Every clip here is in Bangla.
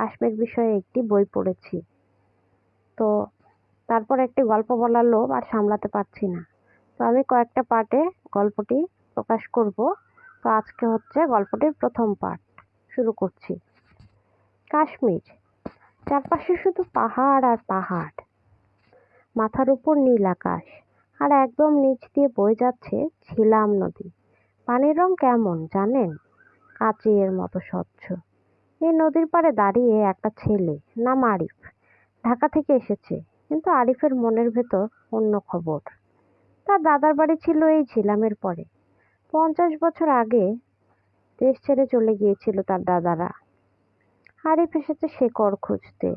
কাশ্মীর বিষয়ে একটি বই পড়েছি। তো তারপর একটি গল্প বলার লোভ আর সামলাতে পারছি না। তো আমি কয়েকটা পার্টে গল্পটি প্রকাশ করব। তো আজকে হচ্ছে গল্পটির প্রথম পার্ট শুরু করছি। কাশ্মীর, চারপাশে শুধু পাহাড় আর পাহাড়, মাথার উপর নীল আকাশ, আর একদম নিচ দিয়ে বয়ে যাচ্ছে ঝিলাম নদী। পানির রং কেমন জানেন? কাচের মতো স্বচ্ছ। এই নদীর পাড়ে দাঁড়িয়ে একটা ছেলে, নাম আরিফ, ঢাকা থেকে এসেছে। কিন্তু আরিফের মনের ভেতর অন্য খবর। তার দাদার বাড়ি ছিল এই ঝিলামের পরে। 50 বছর আগে দেশ ছেড়ে চলে গিয়েছিল তার দাদারা। আরিফ এসেছে শেকড় খুঁজতে।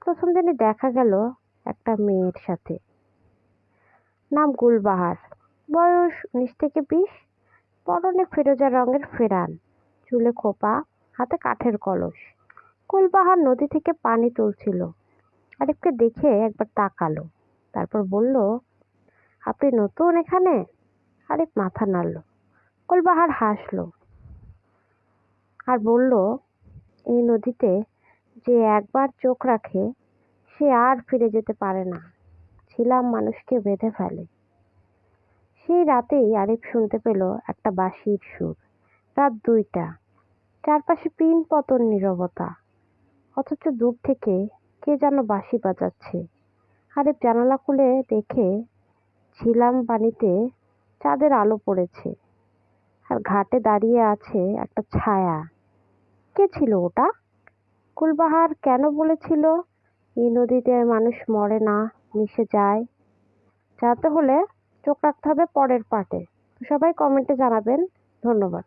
প্রথম দিনই দেখা গেল একটা মেয়ের সাথে, নাম গুলবাহার, বয়স 19 থেকে 20, পরনে ফিরোজা রঙের ফেরান, চুলে খোপা, হাতে কাঠের কলস। গুলবাহার নদী থেকে পানি তুলছিল। আরিফকে দেখে একবার তাকালো, তারপর বলল, আপনি নতুন এখানে? আরিফ মাথা নাড়ল। গুলবাহার হাসলো আর বলল, এই নদীতে যে একবার চোখ রাখে সে আর ফিরে যেতে পারে না। ছিলাম মানুষকে বেঁধে ফেলে। সেই রাতেই আরিফ শুনতে পেল একটা বাঁশির সুর। রাত 2টা, চারপাশে পিন পতন নীরবতা, অথচ দূর থেকে কে যেন বাঁশি বাজাচ্ছে। আরিফ জানালা খুলে দেখে ঝিলাম পানিতে চাঁদের আলো পড়েছে, আর ঘাটে দাঁড়িয়ে আছে একটা ছায়া। কে ছিল ওটা? গুলবাহার কেন বলেছিল এই নদীতে মানুষ মরে না, মিশে যায়? জানতে হলে চোখ রাখতে হবে পরের পার্টে। তো সবাই কমেন্টে জানাবেন। ধন্যবাদ।